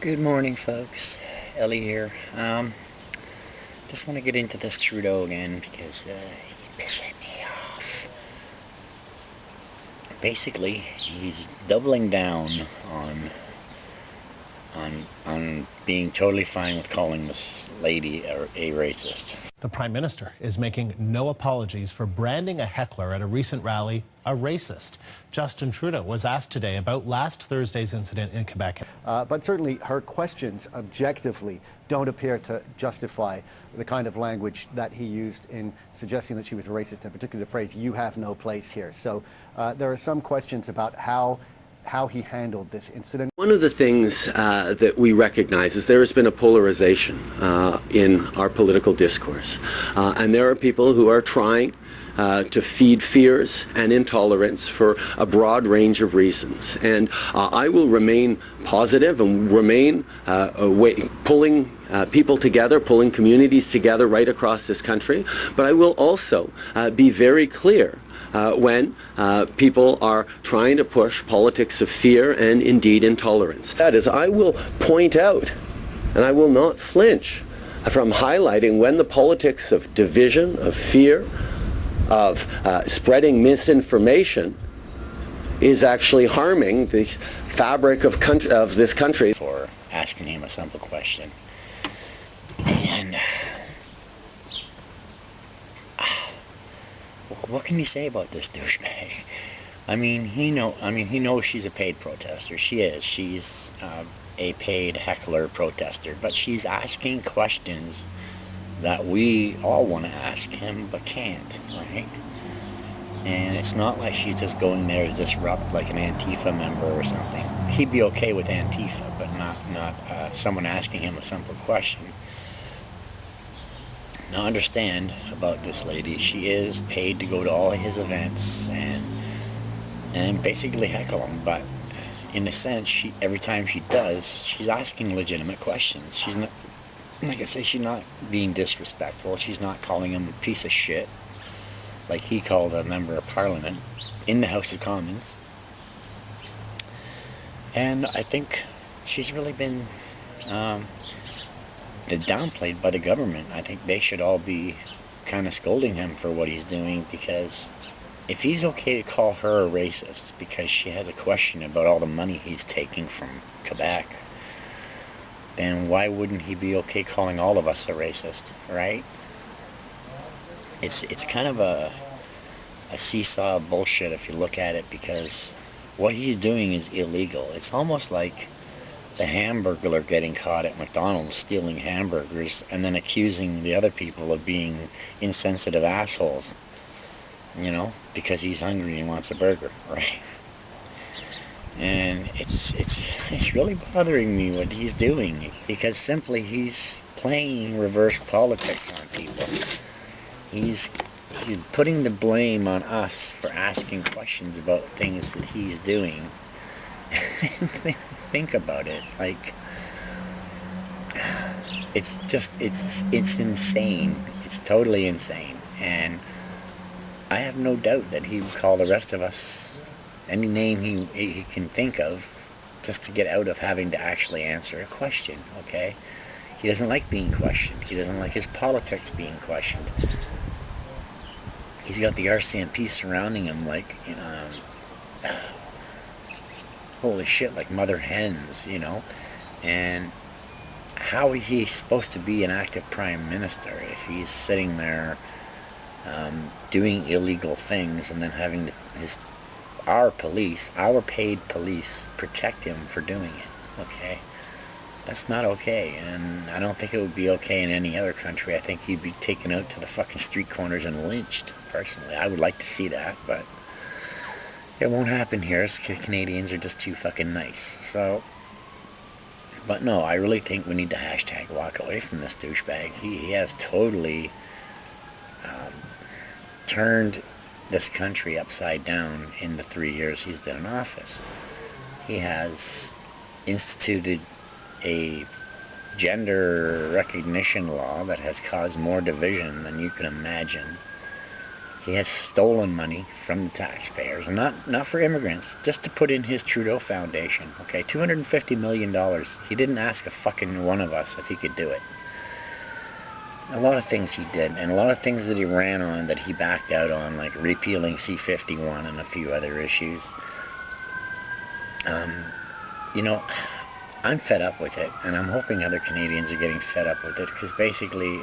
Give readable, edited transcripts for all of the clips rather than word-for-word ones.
Good morning, folks. Ellie here. Just want to get into this Trudeau again because he's pissing me off. Basically, he's doubling down on being totally fine with calling this lady a racist. The Prime Minister is making no apologies for branding a heckler at a recent rally a racist. Justin Trudeau was asked today about last Thursday's incident in Quebec. But certainly her questions objectively don't appear to justify the kind of language that he used in suggesting that she was a racist, in particular the phrase, "you have no place here." So there are some questions about how he handled this incident. One of the things that we recognize is there has been a polarization in our political discourse. And there are people who are trying to feed fears and intolerance for a broad range of reasons. And I will remain positive and remain pulling people together, pulling communities together right across this country. But I will also be very clear when people are trying to push politics of fear and indeed intolerance. That is, I will point out, and I will not flinch from highlighting when the politics of division, of fear, of spreading misinformation is actually harming the fabric of this country. For asking him a simple question. And what can you say about this douchebag? I mean, he knows she's a paid protester. She is. She's a paid heckler protester. But she's asking questions that we all want to ask him but can't, right? And it's not like she's just going there to disrupt like an Antifa member or something. He'd be okay with Antifa, but not someone asking him a simple question. Now understand about this lady, she is paid to go to all of his events and basically heckle him, but in a sense, every time she does, she's asking legitimate questions. She's not, like I say, she's not being disrespectful. She's not calling him a piece of shit like he called a member of parliament in the House of Commons. And I think she's really been downplayed by the government. I think they should all be kind of scolding him for what he's doing, because if he's okay to call her a racist because she has a question about all the money he's taking from Quebec, then why wouldn't he be okay calling all of us a racist, right? It's kind of a seesaw of bullshit if you look at it, because what he's doing is illegal. It's almost like the Hamburglar getting caught at McDonald's stealing hamburgers and then accusing the other people of being insensitive assholes, because he's hungry and wants a burger, right? And it's really bothering me what he's doing, because simply he's playing reverse politics on people. He's putting the blame on us for asking questions about things that he's doing. Think about it. Like, it's insane. It's totally insane. And I have no doubt that he would call the rest of us any name he can think of just to get out of having to actually answer a question, okay? He doesn't like being questioned. He doesn't like his politics being questioned. He's got the RCMP surrounding him like, holy shit, like mother hens, And how is he supposed to be an active prime minister if he's sitting there doing illegal things and then having our paid police, protect him for doing it, okay? That's not okay, and I don't think it would be okay in any other country. I think he'd be taken out to the fucking street corners and lynched, personally. I would like to see that, but it won't happen here. Canadians are just too fucking nice. So, but no, I really think we need to hashtag walk away from this douchebag. He has totally turned this country upside down in the 3 years he's been in office. He has instituted a gender recognition law that has caused more division than you can imagine. He has stolen money from the taxpayers, and not for immigrants, just to put in his Trudeau Foundation. Okay, $250 million. He didn't ask a fucking one of us if he could do it. A lot of things he did, and a lot of things that he ran on that he backed out on, like repealing C-51 and a few other issues. You know, I'm fed up with it, and I'm hoping other Canadians are getting fed up with it, because basically,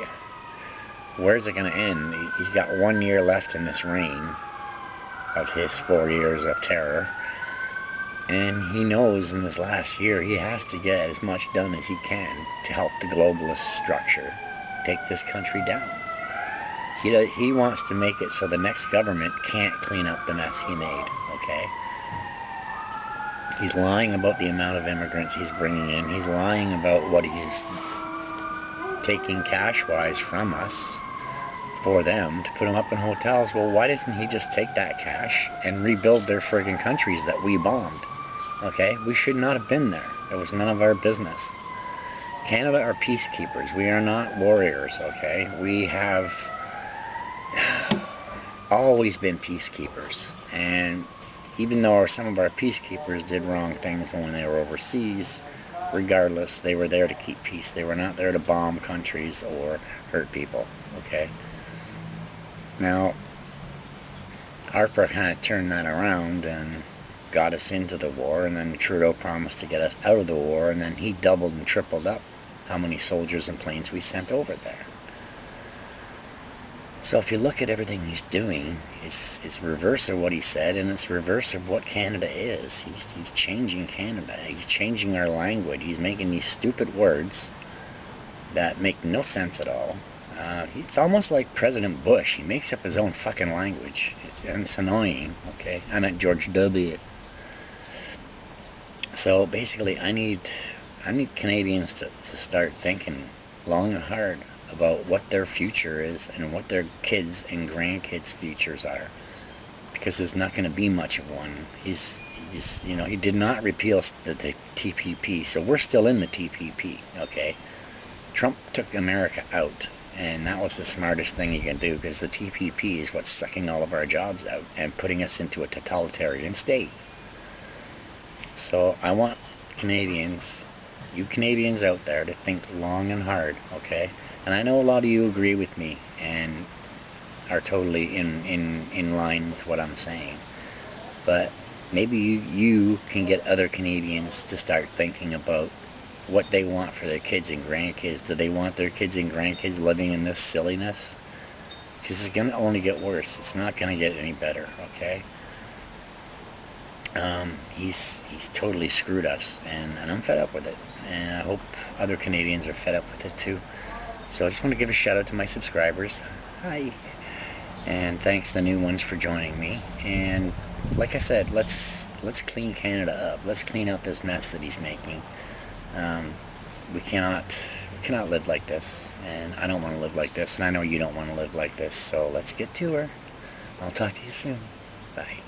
where's it going to end? He's got 1 year left in this reign of his 4 years of terror, and he knows in this last year he has to get as much done as he can to help the globalist structure take this country down. He wants to make it so the next government can't clean up the mess he made, okay? He's lying about the amount of immigrants he's bringing in. He's lying about what he's taking cash-wise from us for them to put them up in hotels. Well, why doesn't he just take that cash and rebuild their friggin' countries that we bombed? Okay? We should not have been there. It was none of our business. Canada are peacekeepers. We are not warriors, okay? We have always been peacekeepers. And even though some of our peacekeepers did wrong things when they were overseas, regardless, they were there to keep peace. They were not there to bomb countries or hurt people, okay? Now, Harper kind of turned that around and got us into the war, and then Trudeau promised to get us out of the war, and then he doubled and tripled up how many soldiers and planes we sent over there. So if you look at everything he's doing, it's reverse of what he said, and it's reverse of what Canada is. He's changing Canada. He's changing our language. He's making these stupid words that make no sense at all. It's almost like President Bush. He makes up his own fucking language. It's annoying, okay? I'm at George W. So basically, I need Canadians to start thinking long and hard about what their future is and what their kids' and grandkids' futures are, because there's not going to be much of one. He's you know, he did not repeal the TPP, so we're still in the TPP, okay? Trump took America out, and that was the smartest thing he can do, because the TPP is what's sucking all of our jobs out and putting us into a totalitarian state. So I want Canadians, you Canadians out there, to think long and hard, okay? And I know a lot of you agree with me and are totally in line with what I'm saying. But maybe you can get other Canadians to start thinking about what they want for their kids and grandkids. Do they want their kids and grandkids living in this silliness? Because it's going to only get worse. It's not going to get any better, okay? He's totally screwed us, and I'm fed up with it. And I hope other Canadians are fed up with it too. So I just want to give a shout out to my subscribers. Hi. And thanks to the new ones for joining me. And like I said, let's clean Canada up. Let's clean out this mess that he's making. We cannot live like this, and I don't want to live like this, and I know you don't want to live like this. So let's get to her. I'll talk to you soon. Bye.